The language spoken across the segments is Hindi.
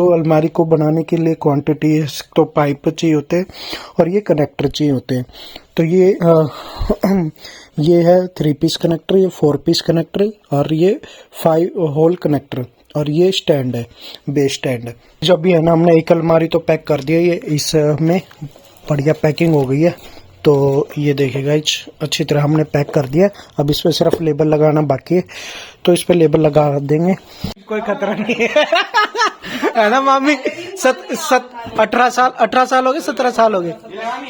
तो अलमारी को बनाने के लिए क्वांटिटी तो पाइप चाहिए होते हैं और ये कनेक्टर चाहिए होते हैं। तो ये है 3 पीस कनेक्टर, ये 4 पीस कनेक्टर और ये 5 होल कनेक्टर और ये स्टैंड है, बेस स्टैंड है। जब भी है ना हमने एक अलमारी तो पैक कर दिया, ये इसमें बढ़िया पैकिंग हो गई है। तो ये देखिएगा अच्छी तरह हमने पैक कर दिया। अब इस पे सिर्फ लेबल लगाना बाकी है, तो इस पे लेबल लगा देंगे, कोई खतरा नहीं है। है ना मामी? 18 साल हो गए, 17 साल हो गए,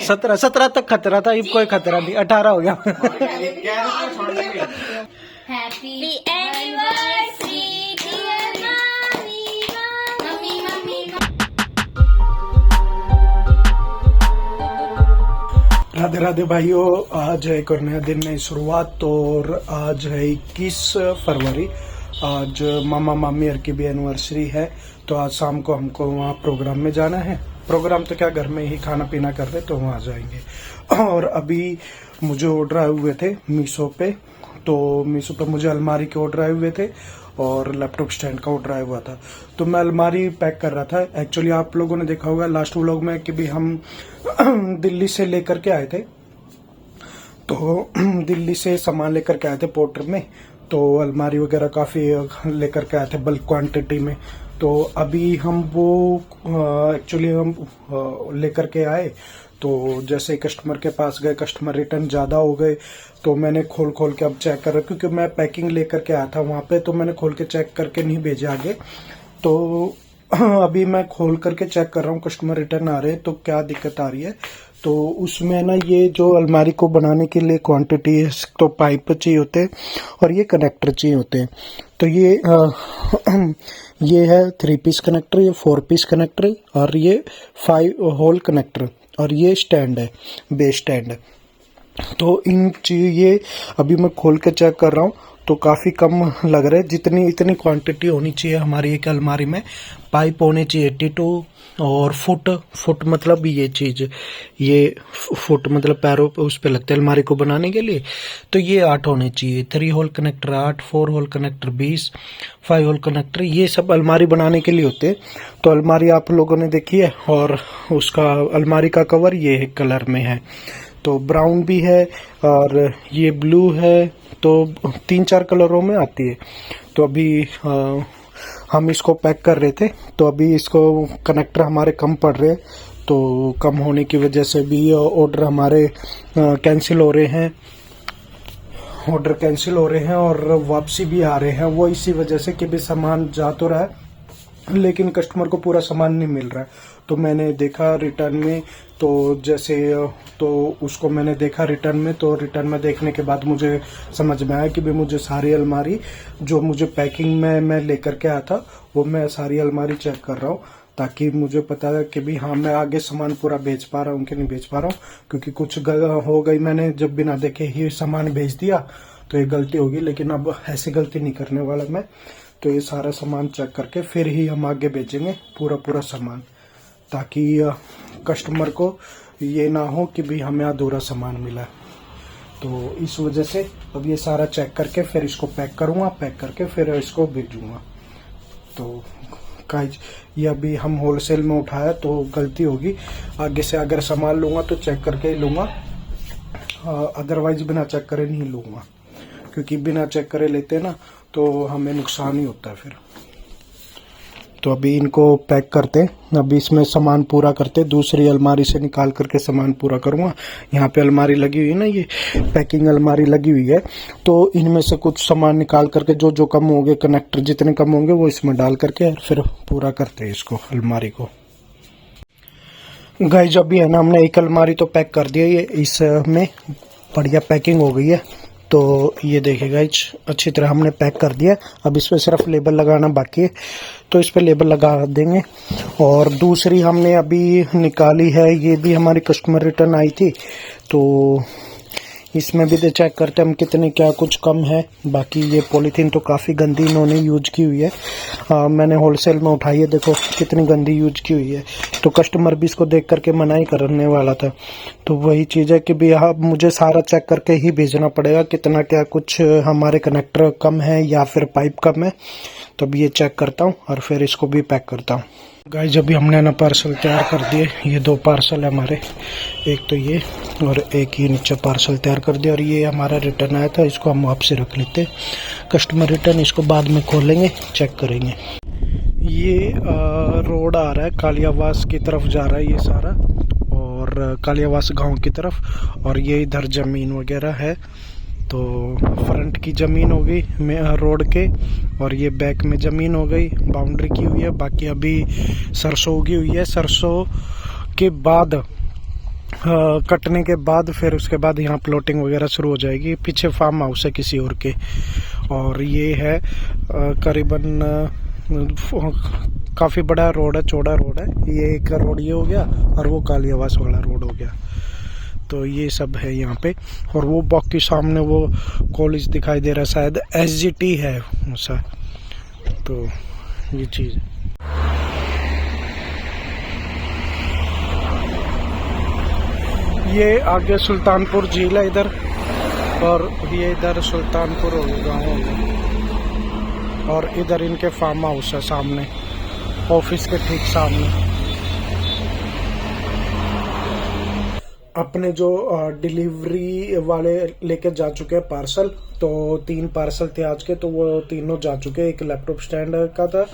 17 तक खतरा था, अब कोई खतरा नहीं, 18 हो गया। Happy anniversary dear mummy. Radhe Radhe भाइयों, आज है एक और नया दिन, नई शुरुआत। और आज है 21 फरवरी। आज मामा मामी की भी एनिवर्सरी है। तो आज शाम को हमको वहाँ प्रोग्राम में जाना है। प्रोग्राम तो क्या, घर में ही खाना पीना कर रहे, तो वहाँ जाएंगे। और अभी मुझे ऑर्डर आए हुए थे मीशो पे। तो मीशो पे मुझे अलमारी के ऑर्डर आए हुए थे और लैपटॉप स्टैंड का ऑर्डर आया हुआ था। तो मैं अलमारी पैक कर रहा था। एक्चुअली आप लोगों ने देखा होगा लास्ट व्लॉग में कि भी हम दिल्ली से लेकर के आए थे। तो दिल्ली से सामान लेकर के आए थे पोर्टर में। तो अलमारी वगैरह काफी लेकर के आए थे बल्क क्वांटिटी में। तो अभी हम वो एक्चुअली हम लेकर के आए। तो जैसे कस्टमर के पास गए, कस्टमर रिटर्न ज्यादा हो गए। तो मैंने खोल के अब चेक कर रहा, क्योंकि मैं पैकिंग लेकर के आया था वहां पे। तो मैंने खोल के चेक करके नहीं भेजा आगे। तो अभी मैं खोल करके चेक कर रहा हूँ, कस्टमर रिटर्न आ रहे हैं तो क्या दिक्कत आ रही है। तो उसमें ना ये जो अलमारी को बनाने के लिए क्वांटिटी तो पाइप चाहिए होते हैं और ये कनेक्टर चाहिए होते हैं। तो ये है 3 पीस कनेक्टर, ये 4 पीस कनेक्टर और ये 5 होल कनेक्टर और ये स्टैंड है, बेस स्टैंड है। तो ये अभी मैं खोल के चेक कर रहा हूँ तो काफी कम लग रहा है। इतनी क्वांटिटी होनी चाहिए हमारी एक अलमारी में। पाइप होने चाहिए 82 और फुट मतलब ये चीज, ये फुट मतलब पैरों पे उस पे लगते हैं अलमारी को बनाने के लिए। तो ये 8 होने चाहिए। 3 hole connector 8, 4 hole connector 20, 5 hole connector, ये सब अलमारी बनाने के लिए होते हैं। तो अलमारी आप लोगों ने देखी है और उसका अलमारी का कवर ये कलर में है। तो ब्राउन भी है और ये ब्लू है। तो 3-4 कलरों में आती है। तो अभी हम इसको पैक कर रहे थे। तो अभी इसको कनेक्टर हमारे कम पड़ रहे हैं। तो कम होने की वजह से भी ऑर्डर हमारे कैंसिल हो रहे हैं। ऑर्डर कैंसिल हो रहे हैं और वापसी भी आ रहे हैं। वो इसी वजह से कि भी सामान जा तो रहा है लेकिन कस्टमर को पूरा सामान नहीं मिल रहा है। तो मैंने देखा रिटर्न में, तो उसको मैंने देखा रिटर्न में। तो रिटर्न में देखने के बाद मुझे समझ में आया कि भी मुझे सारी अलमारी जो मुझे पैकिंग में मैं लेकर के आया था, वो मैं सारी अलमारी चेक कर रहा हूँ, ताकि मुझे पता है कि भी हाँ मैं आगे सामान पूरा बेच पा रहा हूँ कि नहीं बेच पा रहा हूँ। क्योंकि कुछ हो गई, मैंने जब बिना देखे ही सामान भेज दिया तो ये गलती होगी। लेकिन अब ऐसी गलती नहीं करने वाला मैं। तो ये सारा सामान चेक करके फिर ही हम आगे बेचेंगे पूरा सामान, ताकि कस्टमर को ये ना हो कि भी हमें अधूरा सामान मिला। तो इस वजह से अब ये सारा चेक करके फिर इसको पैक करूंगा, पैक करके फिर इसको भेजूंगा। तो ये अभी हम होलसेल में उठाया तो गलती होगी। आगे से अगर सामान लूंगा तो चेक करके ही लूंगा, अदरवाइज बिना चेक करे नहीं लूंगा। क्योंकि बिना चेक करे लेते ना तो हमें नुकसान ही होता है फिर। तो अभी इनको पैक करते हैं, अभी इसमें सामान पूरा करते, दूसरी अलमारी से निकाल करके सामान पूरा करूंगा। यहाँ पे अलमारी लगी हुई है ना, ये पैकिंग अलमारी लगी हुई है। तो इनमें से कुछ सामान निकाल करके जो कम होंगे, कनेक्टर जितने कम होंगे वो इसमें डाल करके फिर पूरा करते हैं इसको, अलमारी को। गाइस अभी है ना हमने एक अलमारी तो पैक कर दिया, ये इसमें बढ़िया पैकिंग हो गई है। तो ये देखिएगा अच्छी तरह हमने पैक कर दिया। अब इस पे सिर्फ लेबल लगाना बाकी है, तो इस पे लेबल लगा देंगे। और दूसरी हमने अभी निकाली है, ये भी हमारी कस्टमर रिटर्न आई थी। तो इसमें भी चेक करते हम कितने क्या कुछ कम है। बाकी ये पॉलीथीन तो काफ़ी गंदी इन्होंने यूज की हुई है। मैंने होलसेल में उठाई है, देखो कितनी गंदी यूज की हुई है। तो कस्टमर भी इसको देख करके मना ही करने वाला था। तो वही चीज़ है कि भी अब मुझे सारा चेक करके ही भेजना पड़ेगा, कितना क्या कुछ हमारे कनेक्टर कम है या फिर पाइप कम है। तो अभी ये चेक करता हूँ और फिर इसको भी पैक करता हूँ। गाइस अभी हमने ना पार्सल तैयार कर दिए। ये 2 पार्सल है हमारे, एक तो ये और एक ये नीचे पार्सल तैयार कर दिया। और ये हमारा रिटर्न आया था, इसको हम वापसी रख लेते हैं। कस्टमर रिटर्न, इसको बाद में खोलेंगे, चेक करेंगे। ये रोड आ रहा है कालियावास की तरफ जा रहा है ये सारा, और कालियावास गांव की तरफ। और ये इधर ज़मीन वगैरह है, तो फ्रंट की ज़मीन हो गई रोड के, और ये बैक में ज़मीन हो गई, बाउंड्री की हुई है। बाकी अभी सरसों उगी हुई है, सरसों के बाद कटने के बाद फिर उसके बाद यहाँ प्लॉटिंग वगैरह शुरू हो जाएगी। पीछे फार्म हाउस है किसी और के। और ये है करीबन काफ़ी बड़ा रोड है, चौड़ा रोड है। ये एक रोड ये हो गया और वो कालियावास वाला रोड हो गया। तो ये सब है यहाँ पे। और वो बाकी सामने वो कॉलेज दिखाई दे रहा है, शायद SGT है ऐसा। तो ये चीज़ ये आगे सुल्तानपुर झील है इधर, और ये इधर सुल्तानपुर हो गया गाँव हो गया। और इधर इनके फार्म हाउस है सामने, ऑफिस के ठीक सामने। अपने जो डिलीवरी वाले लेके जा चुके हैं पार्सल, तो 3 पार्सल थे आज के, तो वो तीनों जा चुके। एक लैपटॉप स्टैंड का था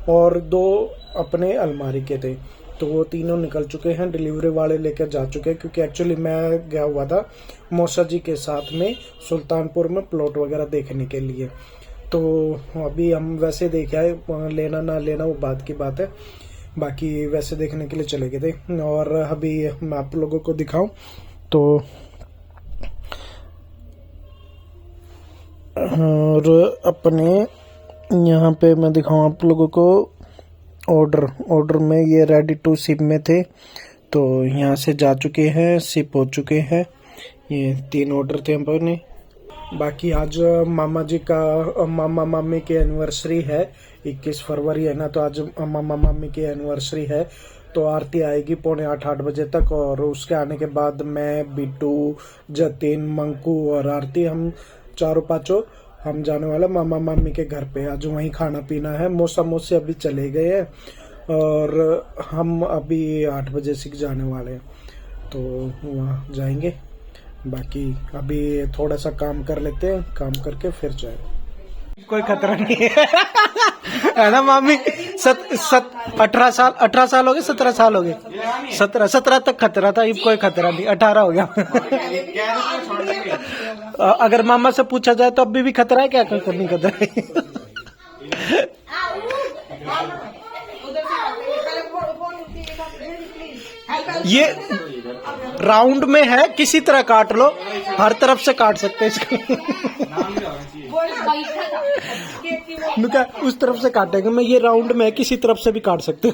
और 2 अपने अलमारी के थे, तो वो तीनों निकल चुके हैं। डिलीवरी वाले लेकर जा चुके हैं, क्योंकि एक्चुअली मैं गया हुआ था मौसा जी के साथ में सुल्तानपुर में प्लॉट वगैरह देखने के लिए। तो अभी हम वैसे देखे आए, लेना ना लेना वो बात की बात है, बाकी वैसे देखने के लिए चले गए थे। और अभी मैं आप लोगों को दिखाऊं तो, और अपने यहाँ पे मैं दिखाऊं आप लोगों को ऑर्डर में ये रेडी टू शिप में थे, तो यहाँ से जा चुके हैं, शिप हो चुके हैं। ये 3 ऑर्डर थे अपने। बाकी आज मामा जी का मामा मामी की एनिवर्सरी है, 21 फरवरी है ना, तो आज मामा मामी की एनिवर्सरी है। तो आरती आएगी 7:45-8 बजे तक, और उसके आने के बाद मैं, बिट्टू, जतिन, मंकू और आरती, हम 4-5 हम जाने वाला मामा मामी के घर पे। आज वहीं खाना पीना है। मौसा मौसी अभी चले गए हैं और हम अभी 8 बजे से जाने वाले हैं, तो वहाँ जाएंगे। बाकी अभी थोड़ा सा काम कर लेते हैं, काम करके फिर जाएंगे। कोई खतरा नहीं है ना मामी? 18 साल हो गए, 17 साल हो गए, 17 तक खतरा था, अब कोई खतरा नहीं, 18 हो गया। अगर मामा से पूछा जाए तो अभी भी खतरा है क्या? कोई नहीं खतरा है। ये राउंड में है, किसी तरह काट लो, हर तरफ से काट सकते हैं इसको। उस तरफ से काटेंगे, मैं ये राउंड में है, किसी तरफ से भी काट सकते हो।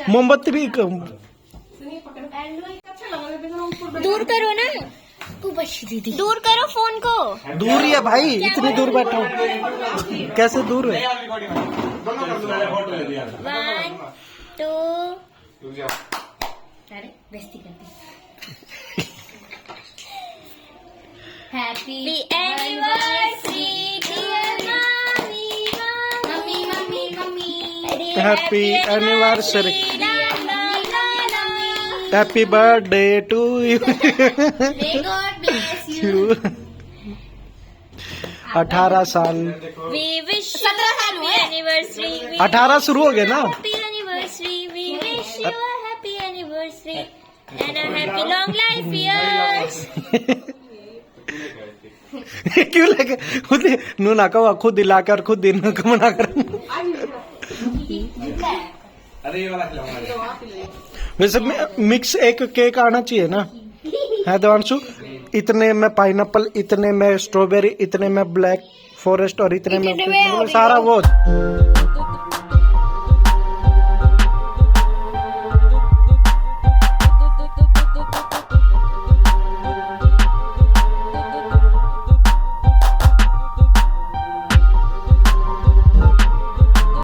मोमबत्ती भी दूर करो ना, दीदी दूर करो फोन को। दूर ही है भाई, इतनी दूर बैठा हूँ, कैसे दूर है? 1 2 अरे बेइज्जती करती। Happy anniversary dear mummy. Happy anniversary, happy birthday to you. 18 साल, 17 साल हुए एनिवर्सरी। 18 शुरू हो गए ना। Happy anniversary, we wish you a happy anniversary and a happy long life years. क्यों लगे खुद नू ना कहो, खुद दिलाकर खुद दिन मना कर। वैसे मिक्स एक केक आना चाहिए ना, है देवांशु? इतने में पाइनएप्पल, इतने में स्ट्रॉबेरी, इतने में ब्लैक फॉरेस्ट और इतने में सारा वो।